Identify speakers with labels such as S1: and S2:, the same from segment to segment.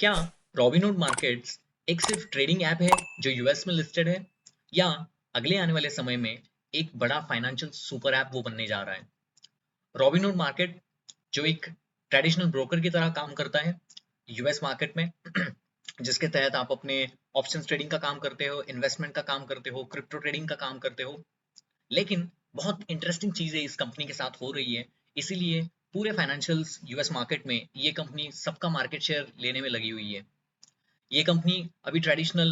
S1: क्या Robin Hood markets एक सिर्फ ट्रेडिंग ऐप है जो यूएस में लिस्टेड है, या अगले आने वाले समय में एक बड़ा फाइनेंशियल सुपर ऐप वो बनने जा रहा है? रॉबिनहुड मार्केट जो एक ट्रेडिशनल ब्रोकर की तरह काम करता है यूएस मार्केट में, जिसके तहत आप अपने ऑप्शन ट्रेडिंग का काम करते हो, इन्वेस्टमेंट का काम करते हो, क्रिप्टो ट्रेडिंग का काम करते हो। लेकिन बहुत इंटरेस्टिंग चीजें इस कंपनी के साथ हो रही है, इसीलिए पूरे फाइनेंशियल्स यूएस मार्केट में ये कंपनी सबका मार्केट शेयर लेने में लगी हुई है। ये कंपनी अभी ट्रेडिशनल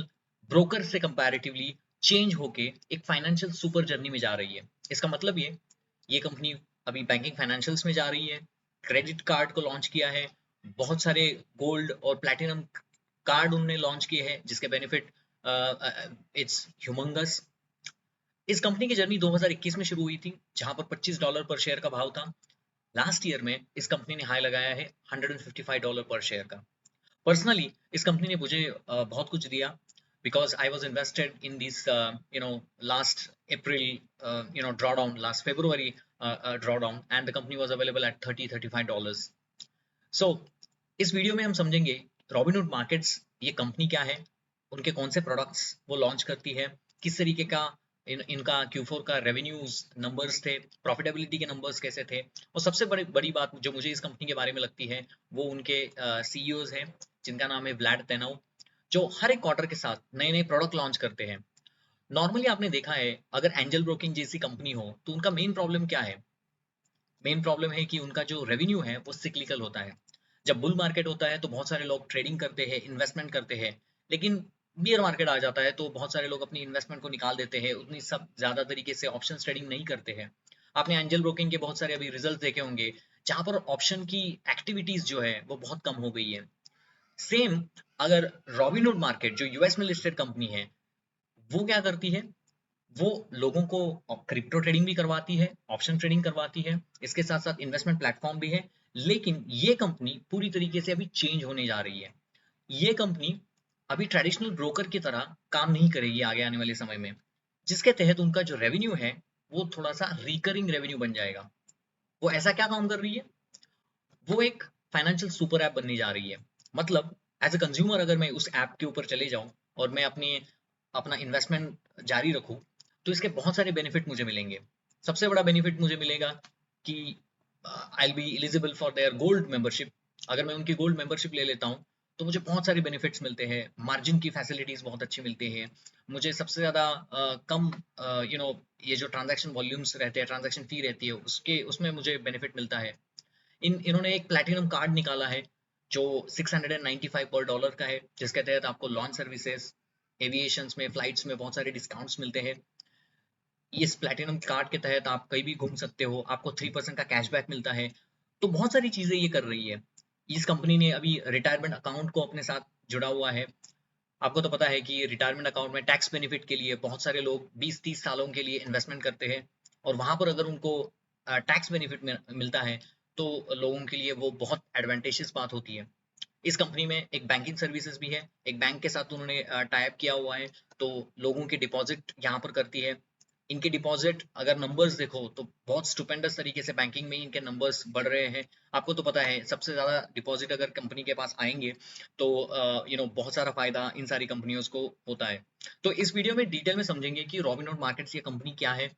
S1: ब्रोकर से कंपैरेटिवली चेंज होके एक फाइनेंशियल सुपर जर्नी में जा रही है। इसका मतलब ये कंपनी अभी बैंकिंग फाइनेंशियल्स में जा रही है, क्रेडिट कार्ड को लॉन्च किया है, बहुत सारे गोल्ड और प्लैटिनम कार्ड उन्होंने लॉन्च किए हैं जिसके बेनिफिट इट्स ह्यूमंगस। इस कंपनी की जर्नी 2021 में शुरू हुई थी, जहां पर $25 पर शेयर का भाव था। लास्ट ईयर में इस कंपनी ने हाई लगाया है $155 पर शेयर का। पर्सनली इस कंपनी ने मुझे बहुत कुछ दिया, because I was invested in this last April drawdown, last February drawdown, and the company was available at $30-35। सो इस वीडियो में हम समझेंगे रॉबिनहुड मार्केट्स ये कंपनी क्या है, उनके कौन से प्रोडक्ट्स वो लॉन्च करती है, किस तरीके का इनका Q4 का रेवेन्यूज नंबर्स थे, प्रॉफिटेबिलिटी के नंबर्स कैसे थे, और सबसे बड़ी बड़ी बात जो मुझे इस कंपनी के बारे में लगती है वो उनके सीईओज हैं, जिनका नाम है व्लाड तेनोव, जो हर एक क्वार्टर के साथ नए नए प्रोडक्ट लॉन्च करते हैं। नॉर्मली आपने देखा है, अगर एंजल ब्रोकिंग जैसी कंपनी हो तो उनका मेन प्रॉब्लम क्या है? मेन प्रॉब्लम है कि उनका जो रेवेन्यू है वो सिक्लिकल होता है। जब बुल मार्केट होता है तो बहुत सारे लोग ट्रेडिंग करते हैं, इन्वेस्टमेंट करते हैं, लेकिन बियर मार्केट आ जाता है तो बहुत सारे लोग अपनी इन्वेस्टमेंट को निकाल देते हैं, उतनी सब ज्यादा तरीके से ऑप्शन ट्रेडिंग नहीं करते हैं। आपने एंजल ब्रोकिंग के बहुत सारे अभी रिजल्ट देखे होंगे, जहां पर ऑप्शन की एक्टिविटीज जो है वो बहुत कम हो गई है। सेम अगर रॉबिनहुड मार्केट जो यूएस में लिस्टेड कंपनी है, वो क्या करती है? वो लोगों को क्रिप्टो ट्रेडिंग भी करवाती है, ऑप्शन ट्रेडिंग करवाती है, इसके साथ साथ इन्वेस्टमेंट प्लेटफॉर्म भी है। लेकिन ये कंपनी पूरी तरीके से अभी चेंज होने जा रही है। ये कंपनी अभी ट्रेडिशनल ब्रोकर की तरह काम नहीं करेगी आगे आने वाले समय में, जिसके तहत उनका जो रेवेन्यू है वो थोड़ा सा रिकरिंग रेवेन्यू बन जाएगा। वो ऐसा क्या काम कर रही है? वो एक फाइनेंशियल सुपर ऐप बनने जा रही है। मतलब एज अ कंज्यूमर अगर मैं उस ऐप के ऊपर चले जाऊं और मैं अपना इन्वेस्टमेंट जारी रखूं, तो इसके बहुत सारे बेनिफिट मुझे मिलेंगे। सबसे बड़ा बेनिफिट मुझे मिलेगा कि I will be eligible for their gold membership. अगर मैं उनकी गोल्ड मेंबरशिप ले लेता हूँ तो मुझे बहुत सारे बेनिफिट्स मिलते हैं, मार्जिन की फैसिलिटीज बहुत अच्छी मिलती है। मुझे सबसे ज्यादा कम यू नो ये जो ट्रांजैक्शन वॉल्यूम्स रहते हैं, ट्रांजैक्शन फी रहती है, उसके उसमें मुझे बेनिफिट मिलता है। इन्होंने एक प्लैटिनम कार्ड निकाला है जो 695 पर डॉलर का है, जिसके तहत आपको लॉन्च सर्विसेज, एविएशंस में, फ्लाइट्स में बहुत सारे डिस्काउंट्स मिलते हैं। इस प्लैटिनम कार्ड के तहत आप कहीं भी घूम सकते हो, आपको 3% का कैशबैक मिलता है। तो बहुत सारी चीजें ये कर रही है। इस कंपनी ने अभी रिटायरमेंट अकाउंट को अपने साथ जुड़ा हुआ है। आपको तो पता है कि रिटायरमेंट अकाउंट में टैक्स बेनिफिट के लिए बहुत सारे लोग 20-30 सालों के लिए इन्वेस्टमेंट करते हैं, और वहां पर अगर उनको टैक्स बेनिफिट मिलता है तो लोगों के लिए वो बहुत एडवांटेजियस बात होती है। इस कंपनी में एक बैंकिंग सर्विसेज भी है, एक बैंक के साथ उन्होंने टाई अप किया हुआ है, तो लोगों के डिपॉजिट यहाँ पर करती है। इनके डिपॉजिट अगर नंबर्स देखो तो बहुत स्टुपेंडस तरीके से बैंकिंग में इनके नंबर्स बढ़ रहे हैं। आपको तो पता है सबसे ज्यादा डिपॉजिट अगर कंपनी के पास आएंगे तो बहुत सारा फायदा इन सारी कंपनियों को होता है। तो इस वीडियो में डिटेल में समझेंगे कि रॉबिनहुड मार्केट्स ये कंपनी क्या है,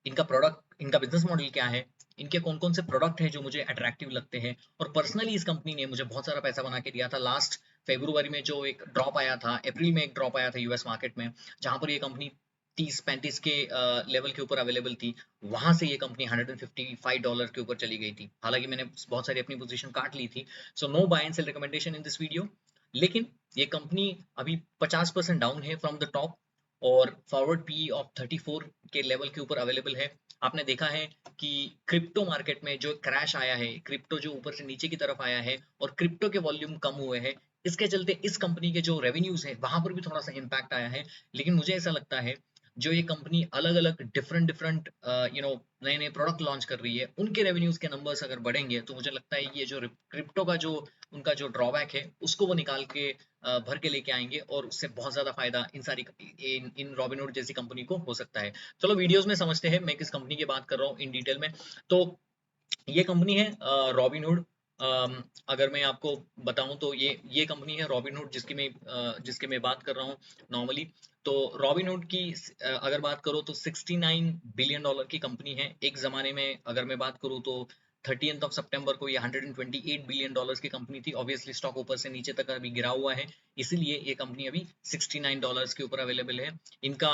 S1: इनका प्रोडक्ट, इनका बिजनेस मॉडल क्या है, इनके कौन कौन से प्रोडक्ट हैं जो मुझे अट्रैक्टिव लगते हैं। और पर्सनली इस कंपनी ने मुझे बहुत सारा पैसा बना के दिया था। लास्ट फेब्रुवरी में जो एक ड्रॉप आया था, अप्रैल में एक ड्रॉप आया था यूएस मार्केट में, जहां पर ये कंपनी 30-35 के लेवल के ऊपर अवेलेबल थी, वहां से ये कंपनी $155 के ऊपर चली गई थी। हालांकि मैंने बहुत सारी अपनी पोजीशन काट ली थी। So no buy and sell recommendation in this video. लेकिन ये कंपनी अभी 50% डाउन है फ्रॉम द टॉप, और फॉरवर्ड पी ऑफ 34 के लेवल के ऊपर अवेलेबल है। आपने देखा है कि क्रिप्टो मार्केट में जो क्रैश आया है, क्रिप्टो जो ऊपर से नीचे की तरफ आया है और क्रिप्टो के वॉल्यूम कम हुए हैं, इसके चलते इस कंपनी के जो रेवेन्यूज है वहां पर भी थोड़ा सा इम्पैक्ट आया है। लेकिन मुझे ऐसा लगता है जो ये कंपनी अलग अलग डिफरेंट डिफरेंट नए नए प्रोडक्ट लॉन्च कर रही है, उनके रेवेन्यूज के नंबर्स अगर बढ़ेंगे तो मुझे लगता है ये जो क्रिप्टो का जो उनका जो ड्रॉबैक है उसको वो निकाल के भर के लेके आएंगे, और उससे बहुत ज्यादा फायदा इन रॉबिनहुड जैसी कंपनी को हो सकता है। चलो वीडियोस में समझते हैं मैं किस कंपनी की बात कर रहा हूँ इन डिटेल में। तो ये कंपनी है रॉबिनहुड। अगर मैं आपको बताऊं तो ये कंपनी है रॉबिनहुड, जिसकी मैं बात कर रहा हूँ नॉर्मली। तो रॉबिनहुड की अगर बात करो तो 69 बिलियन डॉलर की कंपनी है। एक जमाने में अगर मैं बात करूँ तो 30th ऑफ सितंबर को ये 128 बिलियन डॉलर्स की कंपनी थी। ऑब्वियसली स्टॉक ऊपर से नीचे तक अभी गिरा हुआ है, इसीलिए ये कंपनी अभी 69 डॉलर्स के ऊपर अवेलेबल है। इनका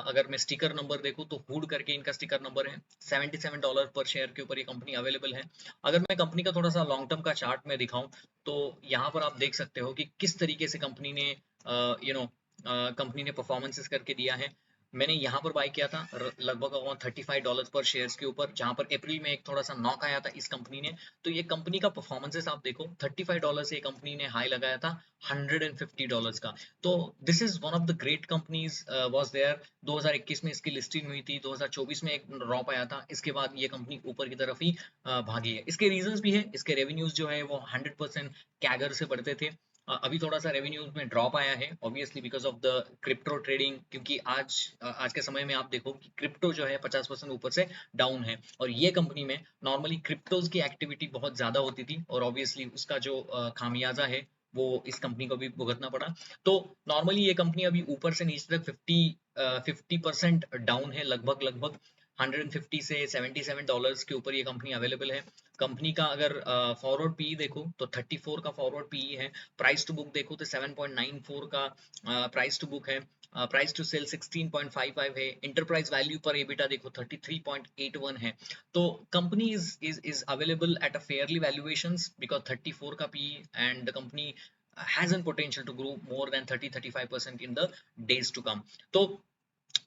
S1: अगर मैं स्टिकर नंबर देखूं तो हुड करके इनका स्टिकर नंबर है। $77 पर शेयर के ऊपर ये कंपनी अवेलेबल है। अगर मैं कंपनी का थोड़ा सा लॉन्ग टर्म का चार्ट में दिखाऊं तो यहाँ पर आप देख सकते हो कि किस तरीके से कंपनी ने कंपनी ने परफॉर्मेंसेस करके दिया है। मैंने यहाँ पर बाय किया था लगभग अराउंड $35 पर शेयर्स के ऊपर, जहाँ पर अप्रैल में एक थोड़ा सा नॉक आया था इस कंपनी ने। तो ये कंपनी का परफॉर्मेंसेस आप देखो, $35 से ये कंपनी ने हाई लगाया था $150 का। तो this is one of the great companies was there. 2021 में इसकी लिस्टिंग हुई थी, 2024 में एक ड्रॉप आया था, इसके बाद ये कंपनी ऊपर की तरफ ही भागी है। इसके रीजंस भी है, इसके रेवेन्यूज जो है वो 100% कैगर से बढ़ते थे। अभी थोड़ा सा रेवेन्यूज में ड्रॉप आया है obviously because of the crypto trading, क्योंकि आज के समय में आप देखो कि क्रिप्टो जो है 50% ऊपर से डाउन है, और ये कंपनी में नॉर्मली क्रिप्टोज की एक्टिविटी बहुत ज्यादा होती थी, और ऑब्वियसली उसका जो खामियाजा है वो इस कंपनी को भी भुगतना पड़ा। तो नॉर्मली ये कंपनी अभी ऊपर से नीचे तक 50% डाउन है, लगभग लगभग 150 से $77 के ऊपर ये कंपनी अवेलेबल है। कंपनी का अगर फॉरवर्ड पीई देखो तो 34 का फॉरवर्ड पीई है। प्राइस टू बुक देखो तो 7.94 का प्राइस टू बुक है। प्राइस टू सेल 16.55 है। इंटरप्राइज वैल्यू पर एबिटा देखो 33.81 है। तो company is available at a fairly valuations because 34 का P, and the company has an potential to grow more than 30-35% in the days to come. तो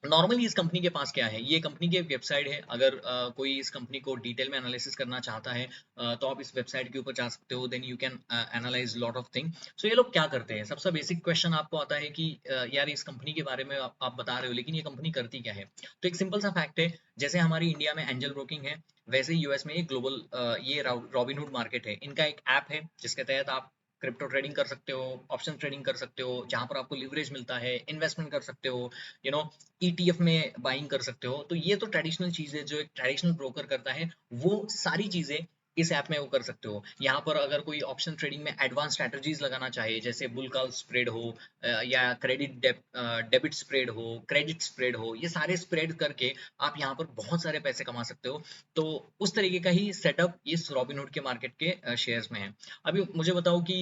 S1: normally इस company के पास क्या है, ये कंपनी की एक वेबसाइट है। अगर कोई इस कंपनी को डिटेल में एनालिसिस करना चाहता है तो आप इस वेबसाइट के ऊपर जा सकते हो, then you can analyse lot of thing. सो ये लोग क्या करते हैं, सबसे बेसिक क्वेश्चन आपको आता है कि यार इस कंपनी के बारे में आप बता रहे हो लेकिन ये कंपनी करती क्या है। तो एक सिंपल सा फैक्ट है, जैसे हमारी इंडिया में एंजल ब्रोकिंग है, वैसे ही यूएस में एक ग्लोबल ये रॉबिनहुड मार्केट है। इनका एक ऐप है जिसके तहत आप क्रिप्टो ट्रेडिंग कर सकते हो, ऑप्शन ट्रेडिंग कर सकते हो, जहां पर आपको लिवरेज मिलता है, इन्वेस्टमेंट कर सकते हो, यू नो ईटीएफ में बाइंग कर सकते हो। तो ये तो ट्रेडिशनल चीज है जो एक ट्रेडिशनल ब्रोकर करता है, वो सारी चीजें इस ऐप में वो कर सकते हो। यहाँ पर अगर कोई ऑप्शन ट्रेडिंग में एडवांस स्ट्रेटजीज लगाना चाहे, जैसे बुल कॉल स्प्रेड हो या डेबिट स्प्रेड हो, क्रेडिट स्प्रेड हो, ये सारे स्प्रेड करके आप यहाँ पर बहुत सारे पैसे कमा सकते हो। तो उस तरीके का ही सेटअप इस रॉबिनहुड के मार्केट के शेयर्स में है। अभी मुझे बताओ कि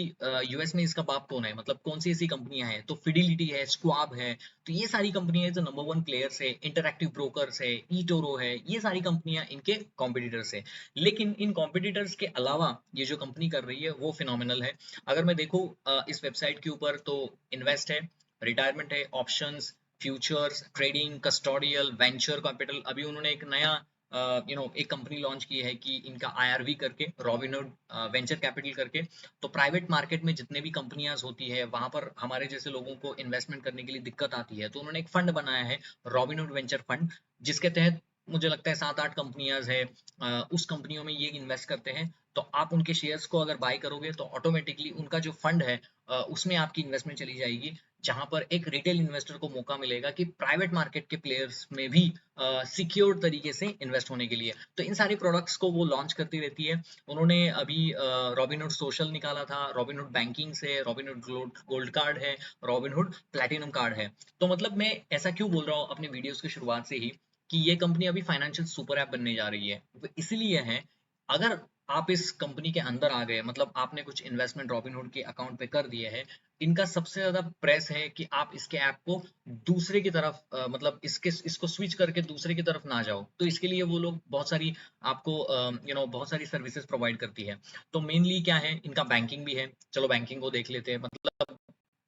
S1: यूएस में इसका बाप कौन है, मतलब कौन सी ऐसी कंपनियां हैं, तो फिडिलिटी है, स्क्वाब है। तो ये सारी कंपनियां जो नंबर वन प्लेयर्स है, इंटरएक्टिव ब्रोकर्स है, ईटोरो है, ये सारी कंपनियां इनके कॉम्पिटिटर्स है। लेकिन इन कॉम्पिटिटर्स के अलावा ये जो कंपनी कर रही है वो फिनोमिनल है। अगर मैं देखूं इस वेबसाइट के ऊपर तो इन्वेस्ट है, रिटायरमेंट है, options, futures, trading, custodial, venture capital. अभी उन्होंने एक नया एक कंपनी लॉन्च की है कि इनका आईआरवी करके, रॉबिनहुड वेंचर कैपिटल करके। तो प्राइवेट मार्केट में जितने भी कंपनियां होती है वहां पर हमारे जैसे लोगों को इन्वेस्टमेंट करने के लिए दिक्कत आती है, तो उन्होंने एक फंड बनाया है, रॉबिनहुड वेंचर फंड, जिसके तहत मुझे लगता है 7-8 कंपनियां है, उस कंपनियों में ये इन्वेस्ट करते हैं। तो आप उनके शेयर्स को अगर बाय करोगे तो ऑटोमेटिकली उनका जो फंड है उसमें आपकी इन्वेस्टमेंट चली जाएगी, जहां पर एक रिटेल इन्वेस्टर को मौका मिलेगा कि प्राइवेट मार्केट के प्लेयर्स में भी सिक्योर तरीके से इन्वेस्ट होने के लिए। तो इन सारी प्रोडक्ट्स को वो लॉन्च करती रहती है। उन्होंने अभी रॉबिनहुड सोशल निकाला था, रॉबिनहुड बैंकिंग से, रॉबिनहुड गोल्ड कार्ड है, रॉबिनहुड प्लैटिनम कार्ड है। तो मतलब मैं ऐसा क्यों बोल रहा हूँ अपने वीडियोस की शुरुआत से ही कि ये कंपनी अभी फाइनेंशियल सुपर ऐप बनने जा रही है, वो इसलिए है। अगर आप इस कंपनी के अंदर आ गए, मतलब आपने कुछ इन्वेस्टमेंट रॉबिनहुड के अकाउंट पे कर दिए है, इनका सबसे ज्यादा प्रेस है कि आप इसके ऐप को दूसरे की तरफ मतलब इसको स्विच करके दूसरे की तरफ ना जाओ। तो इसके लिए वो लोग बहुत सारी आपको बहुत सारी सर्विसेज प्रोवाइड करती है। तो मेनली क्या है, इनका बैंकिंग भी है। चलो बैंकिंग को देख लेते हैं। मतलब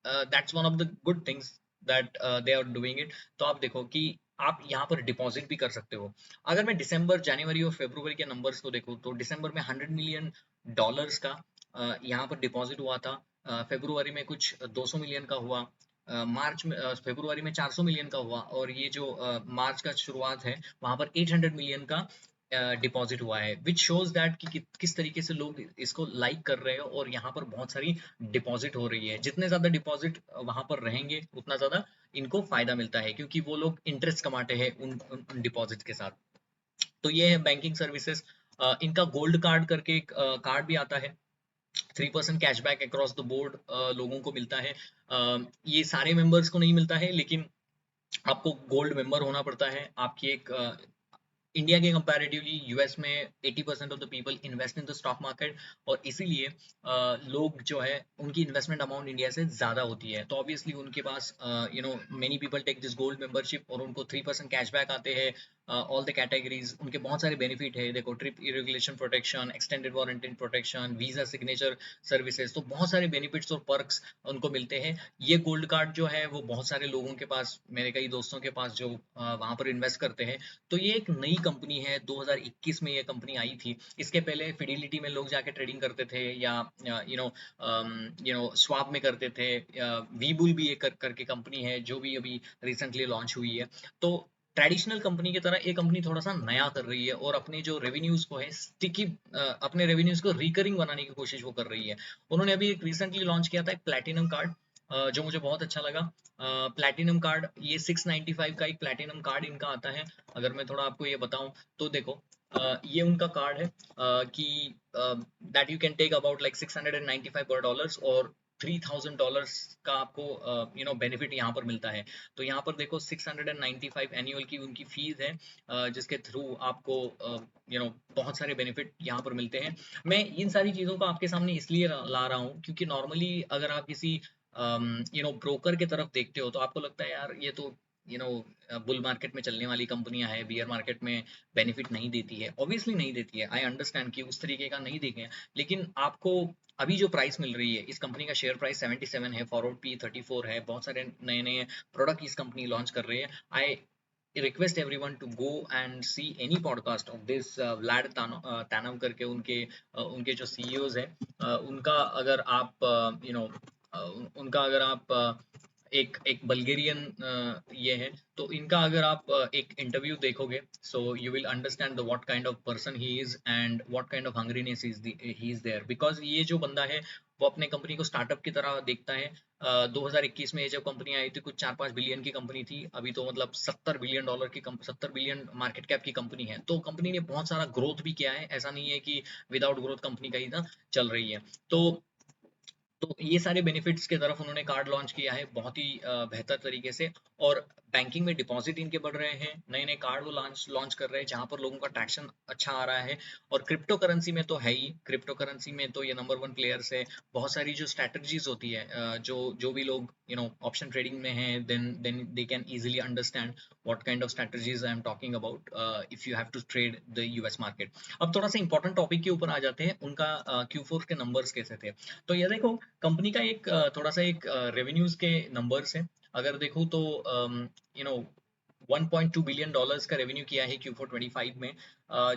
S1: that's one of the good things that they are doing it. तो आप देखो कि आप यहाँ पर डिपॉजिट भी कर सकते हो। अगर मैं दिसंबर, जनवरी और फरवरी के नंबर्स को देखूँ तो दिसंबर में $100 मिलियन का यहाँ पर डिपॉजिट हुआ था। फरवरी में कुछ 200 मिलियन का हुआ। फरवरी में 400 मिलियन का हुआ, और ये जो मार्च का शुरुआत है वहां पर 800 मिलियन का डिपॉजिट हुआ है, विच शोज दैट कि किस तरीके से लोग इसको लाइक कर रहे हैं, और यहाँ पर बहुत सारी डिपॉजिट हो रही है। जितने ज्यादा डिपॉजिट वहां पर रहेंगे उतना ज्यादा इनको फायदा मिलता है, क्योंकि वो लोग इंटरेस्ट कमाते हैं उन डिपॉजिट के साथ। तो ये है बैंकिंग सर्विसेज। इनका गोल्ड कार्ड करके एक कार्ड भी आता है। 3% कैशबैक अक्रॉस द बोर्ड लोगों को मिलता है। ये सारे मेंबर्स को नहीं मिलता है, लेकिन आपको गोल्ड मेंबर होना पड़ता है। आपकी एक इंडिया के कंपैरेटिवली यूएस में 80% of the people invest in the stock market, और इसीलिए लोग जो है उनकी इन्वेस्टमेंट अमाउंट इंडिया से ज़्यादा होती है। तो ऑब्वियसली उनके पास many people take this gold membership और उनको 3% कैशबैक आते हैं। ऑल द कैटेगरीज, उनके बहुत सारे बेनिफिट है। देखो, trip interruption protection, extended warranty protection, Visa signature services, तो बहुत सारे बेनिफिट्स और पर्क्स उनको मिलते हैं। ये गोल्ड कार्ड जो है वो बहुत सारे लोगों के पास, मेरे कई दोस्तों के पास जो वहाँ पर इन्वेस्ट करते हैं। तो ये एक नई कंपनी है, 2021 में ये कंपनी आई थी। इसके पहले फिडिलिटी में लोग जाके ट्रेडिंग करते थे, या स्वाप में करते थे। वीबुल भी एक करके कंपनी है जो भी अभी रिसेंटली लॉन्च हुई है। तो ट्रेडिशनल कंपनी की तरह ये कंपनी थोड़ा सा नया कर रही है, और अपने जो रेवेन्यूज को है स्टिकी, अपने रेवेन्यूज को रिकरिंग बनाने की कोशिश वो कर रही है। उन्होंने अभी एक रिसेंटली लॉन्च किया था एक प्लेटिनम कार्ड, जो मुझे बहुत अच्छा लगा। प्लेटिनम कार्ड, ये 695 का एक प्लेटिनम कार्ड इनका आता है। अगर मैं थोड़ा आपको ये बताऊं तो देखो, ये उनका कार्ड है कि that you can take about like $695 और $3000 का आपको बेनिफिट यहाँ पर मिलता है। तो यहाँ पर देखो, 695 एनुअल की उनकी फीस है, जिसके थ्रू आपको बहुत सारे बेनिफिट यहाँ पर मिलते हैं। मैं इन सारी चीज़ों को आपके सामने इसलिए ला रहा हूँ क्योंकि नॉर्मली अगर आप किसी ब्रोकर की तरफ देखते हो तो आपको लगता है यार ये तो यू नो बुल मार्केट में चलने वाली कंपनियां हैं, बियर मार्केट में बेनिफिट नहीं देती है। ऑब्वियसली नहीं देती है, आई अंडरस्टैंड कि उस तरीके का नहीं देखे, लेकिन आपको अभी जो प्राइस मिल रही है, इस कंपनी का शेयर प्राइस 77 है, फॉरवर्ड पी 34 है, बहुत सारे नए नए प्रोडक्ट इस कंपनी लॉन्च कर रही है। आई request everyone to go and see any podcast of this Vlad Tanov करके उनके जो सीईओज हैं, उनका अगर आप उनका अगर आप एक एक बल्गेरियन ये है, तो इनका अगर आप एक इंटरव्यू देखोगे, so you will understand the what kind of person he is and what kind of hungriness he is there, because ये जो बंदा है वो अपने कंपनी को स्टार्टअप की तरह देखता है। 2021 में ये जब कंपनी आई थी कुछ 4-5 बिलियन की कंपनी थी, अभी तो मतलब $70 बिलियन की 70 बिलियन मार्केट कैप की कंपनी है। तो कंपनी ने बहुत सारा ग्रोथ भी किया है, ऐसा नहीं है कि विदाउट ग्रोथ कंपनी कहीं ना चल रही है। तो ये सारे बेनिफिट्स की तरफ उन्होंने कार्ड लॉन्च किया है बहुत ही बेहतर तरीके से। और बैंकिंग में डिपॉजिट इनके बढ़ रहे हैं, नए नए कार्ड वो लॉन्च लॉन्च कर रहे हैं जहां पर लोगों का ट्रैक्शन अच्छा आ रहा है। और क्रिप्टो करेंसी में तो है ही, क्रिप्टो करेंसी में तो ये नंबर वन प्लेयर्स है। बहुत सारी जो स्ट्रैटेजीज होती है, जो जो भी लोग ऑप्शन ट्रेडिंग में हैं, then they can easily understand what kind of strategies I am talking about if you have to trade the US market. अब थोड़ा सा इंपॉर्टेंट टॉपिक के ऊपर आ जाते हैं, उनका Q4 के नंबर्स कैसे थे। तो ये देखो, कंपनी का एक थोड़ा सा एक रेवेन्यूज के नंबर्स है। अगर देखो तो यू नो $1.2 बिलियन का रेवेन्यू किया है Q4 25 में,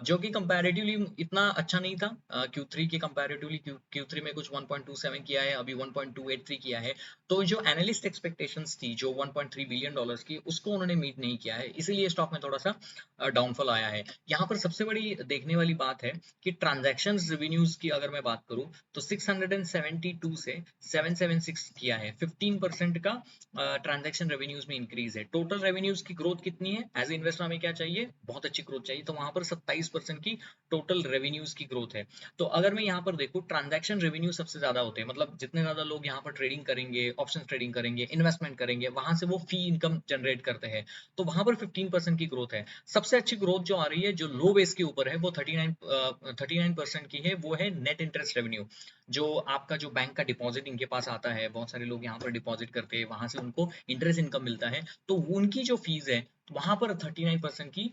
S1: जो कि कंपैरेटिवली इतना अच्छा नहीं था। Q3 के कंपैरेटिवली Q3 में कुछ 1.27 किया है, अभी 1.283 किया है। तो जो एनालिस्ट एक्सपेक्टेशंस थी जो $1.3 बिलियन की, उसको उन्होंने मीट नहीं किया है, इसीलिए स्टॉक में थोड़ा सा डाउनफॉल आया है। यहाँ पर सबसे बड़ी देखने वाली बात है कि ट्रांजैक्शन रेवेन्यूज की अगर मैं बात करूँ तो 672 से 776 किया है, 15% का ट्रांजैक्शन रेवेन्यूज में इंक्रीज है। टोटल रेवेन्यूज की ग्रोथ कितनी है, एज ए इन्वेस्टर हमें क्या चाहिए, बहुत अच्छी ग्रोथ चाहिए, तो वहां पर 27% की टोटल रेवेन्यूज की ग्रोथ है। तो अगर मैं यहाँ पर देखूँ, ट्रांजैक्शन रेवेन्यू सबसे ज्यादा होते हैं, मतलब जितने ज्यादा लोग यहाँ पर ट्रेडिंग करेंगे, ऑप्शन ट्रेडिंग करेंगे, इन्वेस्टमेंट करेंगे, वहां से वो फी इनकम जनरेट करते हैं, तो वहां पर 15% की ग्रोथ है। सबसे अच्छी ग्रोथ जो आ रही है जो लो बेस के ऊपर है वो 39% की है, वो है नेट इंटरेस्ट रेवेन्यू। जो आपका जो बैंक का डिपॉजिट इनके पास आता है, बहुत सारे लोग यहाँ पर डिपॉजिट करते हैं, वहां से उनको इंटरेस्ट इनकम मिलता है, तो उनकी जो फीस है वहां पर 39% की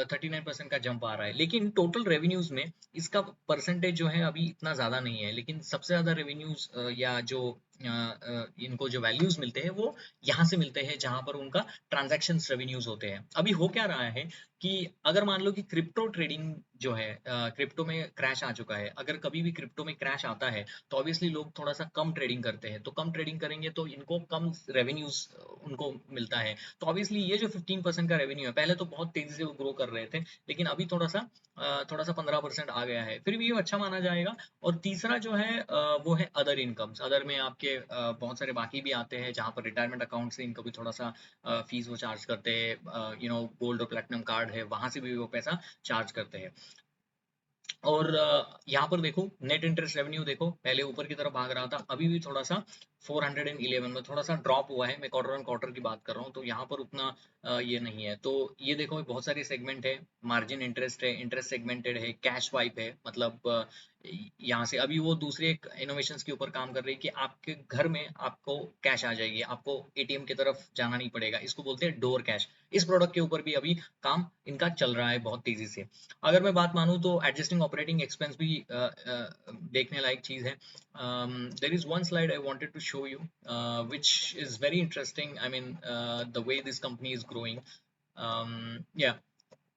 S1: 39% का जंप आ रहा है। लेकिन टोटल रेवेन्यूज में इसका परसेंटेज जो है अभी इतना ज्यादा नहीं है, लेकिन सबसे ज्यादा रेवेन्यूज या जो इनको जो वैल्यूज मिलते हैं वो यहाँ से मिलते हैं जहां पर उनका ट्रांजैक्शन रेवेन्यूज होते हैं। अभी हो क्या रहा है कि अगर मान लो कि क्रिप्टो ट्रेडिंग जो है, क्रिप्टो में क्रैश आ चुका है, अगर कभी भी क्रिप्टो में क्रैश आता है तो ऑब्वियसली लोग थोड़ा सा कम ट्रेडिंग करते हैं, तो कम ट्रेडिंग करेंगे तो इनको कम रेवेन्यूज उनको मिलता है। तो ऑब्वियसली ये जो 15% का रेवेन्यू है, पहले तो बहुत तेजी से वो ग्रो कर रहे थे, लेकिन अभी थोड़ा सा 15% आ गया है, फिर भी ये अच्छा माना जाएगा। और तीसरा जो है वो है अदर इनकम्स। अदर में आपके बहुत सारे बाकी भी आते हैं जहाँ पर रिटायरमेंट अकाउंट से इनको भी थोड़ा सा फीस वो चार्ज करते हैं, गोल्ड और प्लेटिनम कार्ड है वहां से भी वो पैसा चार्ज करते हैं। और यहाँ पर देखो नेट इंटरेस्ट रेवेन्यू देखो, पहले ऊपर की तरफ भाग रहा था, अभी भी थोड़ा सा 411 में थोड़ा सा ड्रॉप हुआ है। मैं क्वार्टर ऑन क्वार्टर की बात कर रहा हूँ, तो यहाँ पर उतना ये नहीं है। तो ये देखो बहुत सारे सेगमेंट है, मार्जिन इंटरेस्ट है, इंटरेस्ट सेगमेंटेड है, कैश वाइप है, मतलब यहाँ से अभी वो दूसरे एक इनोवेशंस के ऊपर काम कर रही है कि आपके घर में आपको कैश आ जाएगी, आपको एटीएम की तरफ जाना नहीं पड़ेगा, इसको बोलते हैं डोर कैश। इस प्रोडक्ट के ऊपर भी अभी काम इनका चल रहा है बहुत तेजी से। अगर मैं बात मानूँ तो एडजस्टिंग ऑपरेटिंग एक्सपेंस भी देखने लायक चीज़ है। There is one slide I wanted to show you which is very interesting, I mean the way this company is growing. या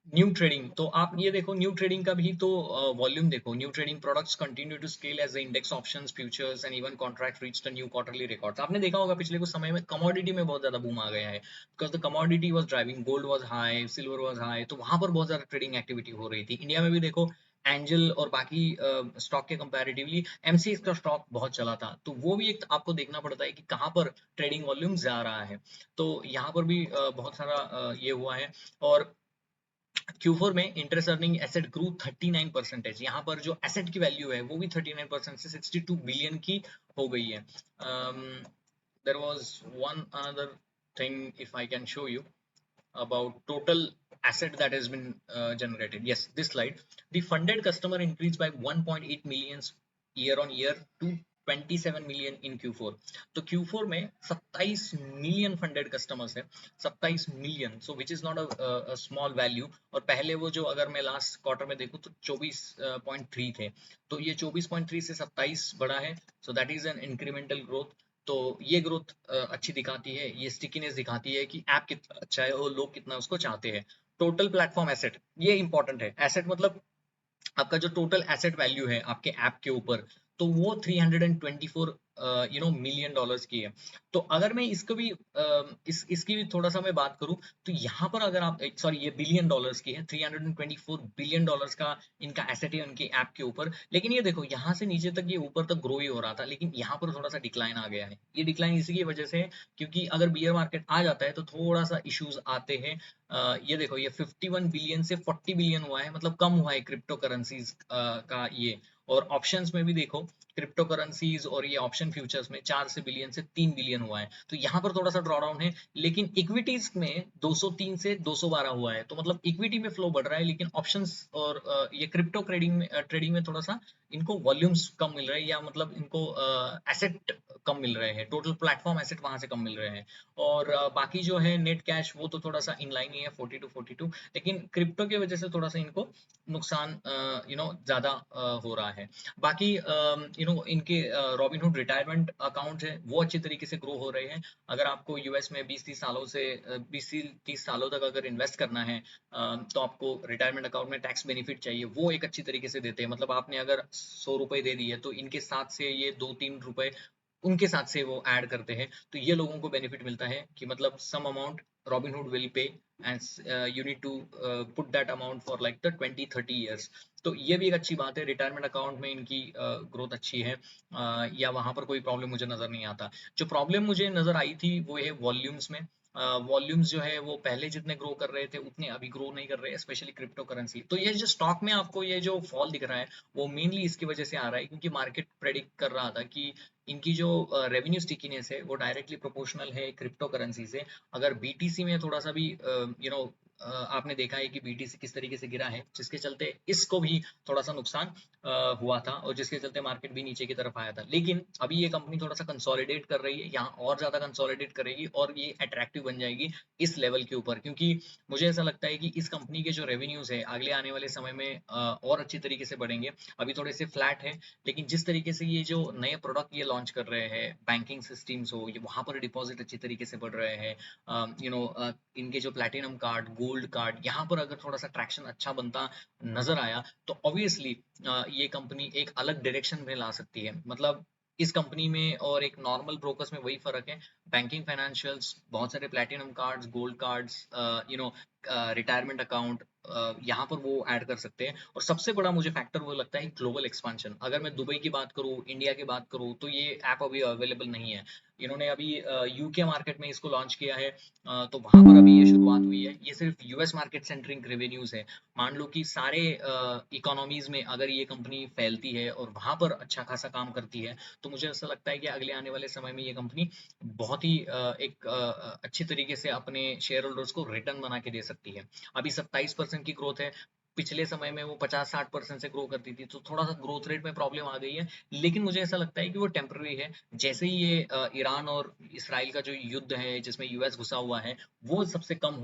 S1: न्यू ट्रेडिंग, तो आप ये देखो न्यू ट्रेडिंग का भी तो वॉल्यूम देखो। New trading products continue to scale as the index options futures and even contract reach the new quarterly records. आपने देखा होगा पिछले कुछ समय में कमोडिटी में बहुत ज्यादा बूम आ गया है, because the commodity was driving, gold was high, silver was high, तो वहां पर बहुत ज्यादा ट्रेडिंग एक्टिविटी हो रही थी। इंडिया में भी देखो एंजल और बाकी स्टॉक के कंपैरेटिवली एमसीएक्स का स्टॉक बहुत चला था, तो वो भी एक आपको देखना पड़ता है कि कहाँ पर ट्रेडिंग वॉल्यूम जा रहा है। तो यहाँ पर भी बहुत सारा ये हुआ है। और Q4 में इंटरेस्ट अर्निंग एसेट ग्रू 39%। यहाँ पर जो एसेट की वैल्यू है वो भी 39% से 62 बिलियन की हो गई है। There was one another thing if I can show you about total asset that has been generated. Yes, this slide. The funded customer increased by 1.8 million year on year to 27 million in Q4. तो Q4 में 27 million funded customers है, 27 million, so which is not a small value. और पहले वो जो अगर मैं last quarter में देखूं तो 24.3 थे, तो ये 24.3 से 27 बढ़ा है, so that is an incremental growth. तो ये ग्रोथ अच्छी दिखाती है, ये स्टिकीनेस दिखाती है कि ऐप कितना अच्छा है और लोग कितना उसको चाहते हैं। टोटल प्लेटफॉर्म एसेट, ये इंपॉर्टेंट है। एसेट मतलब आपका जो टोटल एसेट वैल्यू है आपके ऐप के ऊपर, तो वो 324 मिलियन डॉलर्स की है। तो अगर मैं इसको भी इसकी भी थोड़ा सा मैं बात करूं, तो यहाँ पर अगर आप, सॉरी ये बिलियन डॉलर्स की है, 324 बिलियन डॉलर्स का इनका एसेट है उनके ऐप के ऊपर। लेकिन ये देखो यहाँ से नीचे तक ये ऊपर तक ग्रो ही हो रहा था, लेकिन यहाँ पर थोड़ा सा डिक्लाइन आ गया है। ये डिक्लाइन इसी की वजह से है क्योंकि अगर बियर मार्केट आ जाता है तो थोड़ा सा इश्यूज आते हैं। ये देखो ये 51 बिलियन से 40 बिलियन हुआ है, मतलब कम हुआ है क्रिप्टो करेंसीज का ये। और ऑप्शंस में भी देखो क्रिप्टो करेंसीज और ये ऑप्शन फ्यूचर्स में 4 से बिलियन से 3 बिलियन हुआ है, तो यहाँ पर थोड़ा सा ड्रॉ डाउन है। लेकिन इक्विटीज में 203 से 212 हुआ है, तो मतलब इक्विटी में फ्लो बढ़ रहा है, लेकिन ऑप्शंस और ये क्रिप्टो ट्रेडिंग में थोड़ा सा इनको वॉल्यूम्स कम मिल रहे हैं, या मतलब इनको एसेट कम मिल रहे हैं, टोटल प्लेटफॉर्म एसेट वहां से कम मिल रहे हैं। और बाकी जो है नेट कैश वो तो थोड़ा सा इनलाइन ही है 40 टू 42, लेकिन क्रिप्टो की वजह से थोड़ा सा इनको नुकसान ज्यादा हो रहा है। बाकी इनके रॉबिनहुड रिटायरमेंट अकाउंट है वो अच्छी तरीके से ग्रो हो रहे हैं। अगर आपको यूएस में 20-30 सालों से 20-30 सालों तक अगर इन्वेस्ट करना है, तो आपको रिटायरमेंट अकाउंट में टैक्स बेनिफिट चाहिए, वो एक अच्छी तरीके से देते हैं। मतलब आपने अगर 100 रुपए दे दिए तो इनके साथ से ये 2-3 रुपए उनके साथ से वो ऐड करते हैं, तो ये लोगों को बेनिफिट मिलता है कि मतलब some amount Robinhood will pay and you need to put that amount for like the 20-30 years। तो ये भी एक अच्छी बात है, रिटायरमेंट अकाउंट में इनकी ग्रोथ अच्छी है, या वहां पर कोई प्रॉब्लम मुझे नजर नहीं आता। जो प्रॉब्लम मुझे नजर आई थी वो है वॉल्यूम्स में। वॉल्यूम्स जो है वो पहले जितने ग्रो कर रहे थे उतने अभी ग्रो नहीं कर रहे, स्पेशली क्रिप्टो करेंसी। तो ये जो स्टॉक में आपको ये जो फॉल दिख रहा है वो मेनली इसकी वजह से आ रहा है क्योंकि मार्केट प्रेडिक्ट कर रहा था कि इनकी जो रेवेन्यू स्टिकीनेस है वो डायरेक्टली प्रोपोर्शनल है क्रिप्टो करेंसी से। अगर बीटीसी में थोड़ा सा भी आपने देखा है कि बीटीसी किस तरीके से गिरा है, जिसके चलते इसको भी थोड़ा सा नुकसान हुआ था और जिसके चलते मार्केट भी नीचे की तरफ आया था। लेकिन अभी ये कंपनी थोड़ा सा कंसोलिडेट कर रही है, यहाँ और ज्यादा कंसोलिडेट करेगी और ये अट्रैक्टिव बन जाएगी इस लेवल के ऊपर, क्योंकि मुझे ऐसा लगता है कि इस कंपनी के जो रेवेन्यूज है अगले आने वाले समय में और अच्छी तरीके से बढ़ेंगे। अभी थोड़े से फ्लैट है, लेकिन जिस तरीके से ये जो नए प्रोडक्ट ये लॉन्च कर रहे हैं, बैंकिंग सिस्टम्स हो, ये वहां पर डिपॉजिट अच्छी तरीके से बढ़ रहे हैं, इनके जो प्लैटिनम कार्ड, गोल्ड कार्ड, यहाँ पर अगर थोड़ा सा ट्रैक्शन अच्छा बनता नजर आया तो ऑब्वियसली ये कंपनी एक अलग डायरेक्शन में ला सकती है। मतलब इस कंपनी में और एक नॉर्मल ब्रोकर्स में वही फर्क है, बैंकिंग फाइनेंशियल्स, बहुत सारे platinum cards, gold cards, retirement account यहाँ पर वो ऐड कर सकते हैं। और सबसे बड़ा मुझे फैक्टर वो लगता है ग्लोबल एक्सपांशन। अगर मैं दुबई की बात करूँ, इंडिया की बात करूँ, तो ये ऐप अभी अवेलेबल नहीं है। इन्होंने अभी यूके मार्केट में इसको लॉन्च किया है, तो वहाँ पर अभी ये शुरुआत हुई है। ये सिर्फ यूएस मार्केट सेंट्रिक रेवेन्यूज है। मान लो कि सारे इकोनॉमीज में अगर ये कंपनी फैलती है और वहाँ पर अच्छा खासा काम करती है, तो मुझे ऐसा लगता है कि अगले आने वाले समय में ये कंपनी बहुत ही एक अच्छी तरीके से अपने शेयर होल्डर्स को रिटर्न बना के दे सकती है। अभी 27% की ग्रोथ है। पिछले समय में वो 50-60% से ग्रो करती थी, तो थोड़ा सा ग्रोथ रेट में प्रॉब्लम आ गई है। लेकिन मुझे ऐसा लगता है कि वो टेम्पररी है। जैसे ही ये ईरान और इसराइल का जो युद्ध है जिसमें यूएस घुसा हुआ है, वो सबसे कम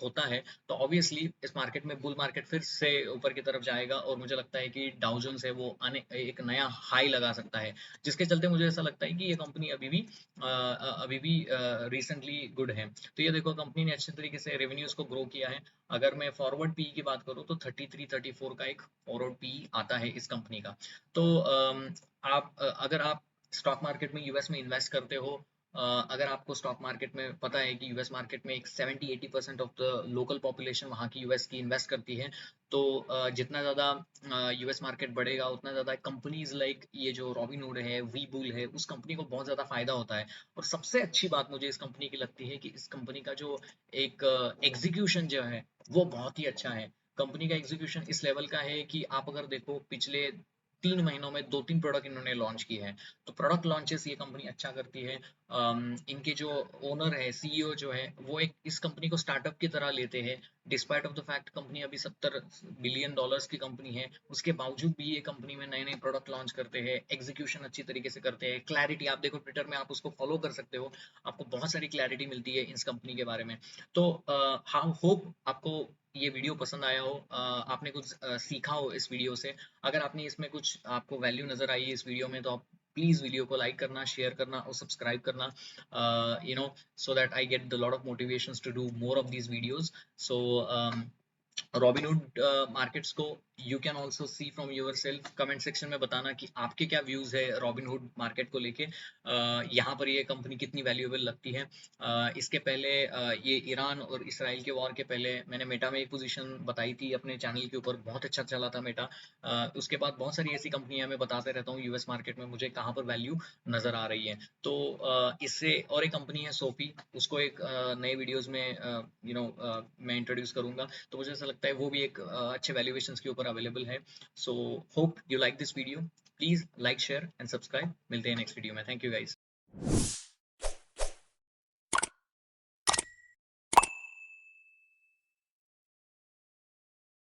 S1: होता है, तो ऑब्वियसली इस मार्केट में बुल मार्केट फिर से ऊपर की तरफ जाएगा। और मुझे लगता है कि डाउ जोन्स है वो एक नया हाई लगा सकता है, जिसके चलते मुझे ऐसा लगता है कि ये कंपनी अभी भी रिसेंटली गुड है। तो ये देखो, कंपनी ने अच्छे तरीके से रेवेन्यूज को ग्रो किया है। अगर मैं फॉरवर्ड पी की बात करूँ तो 33-34 का एक फॉरवर्ड पी आता है इस कंपनी का। तो अगर आप स्टॉक मार्केट में यूएस में इन्वेस्ट करते हो, अगर आपको स्टॉक मार्केट में पता है कि यूएस मार्केट में एक 70-80% ऑफ द लोकल पॉपुलेशन वहाँ की यूएस की इन्वेस्ट करती है, तो जितना ज़्यादा यूएस मार्केट बढ़ेगा उतना ज़्यादा कंपनीज लाइक ये जो रॉबिनहुड है, वीबुल है, उस कंपनी को बहुत ज़्यादा फायदा होता है। और सबसे अच्छी बात मुझे इस कंपनी की लगती है कि इस कंपनी का जो एक एग्जीक्यूशन जो है वो बहुत ही अच्छा है। कंपनी का एग्जीक्यूशन इस लेवल का है कि आप अगर देखो पिछले 3 महीनों में 2-3 प्रोडक्ट इन्होंने लॉन्च किए हैं। तो प्रोडक्ट लॉन्चेस ये कंपनी अच्छा करती है। इनके जो ओनर है, सीईओ जो है, वो एक इस कंपनी को स्टार्टअप की तरह लेते हैं। Despite of the fact company अभी $70 बिलियन की कंपनी है, उसके बावजूद भी ये कंपनी में नए नए प्रोडक्ट लॉन्च करते हैं, एग्जीक्यूशन अच्छी तरीके से करते हैं, क्लैरिटी आप देखो ट्विटर में आप उसको फॉलो कर सकते हो, आपको बहुत सारी क्लैरिटी मिलती है इस कंपनी के बारे में। तो हाँ, होप आपको ये वीडियो पसंद आया हो, आपने कुछ सीखा हो इस वीडियो से। अगर आपने इसमें कुछ आपको वैल्यू नजर आई है इस वीडियो में, तो आप प्लीज वीडियो को लाइक करना, शेयर करना और सब्सक्राइब करना, so that I get the lot of motivations to do more of these videos. So Robinhood markets को you can also see from your self. Comment section में बताना कि आपके क्या व्यूज है Robinhood मार्केट को लेके, यहाँ पर ये कंपनी कितनी वैल्यूएबल लगती है। इसके पहले ये ईरान और इसराइल के वॉर के पहले मैंने मेटा में एक पोजीशन बताई थी अपने चैनल के ऊपर, बहुत अच्छा चला था मेटा। उसके बाद बहुत सारी ऐसी कंपनियां मैं बताते रहता हूँ यूएस मार्केट में मुझे कहाँ पर वैल्यू नजर आ रही है। तो इससे और एक कंपनी है सोफी, उसको एक नए वीडियोस में मैं इंट्रोड्यूस करूंगा। तो मुझे ऐसा लगता है वो भी एक अच्छे वैल्यूएशंस के ऊपर अवेलेबल है। So hope you like this video. Please like, share and subscribe. मिलते हैं नेक्स्ट वीडियो में। Thank you guys.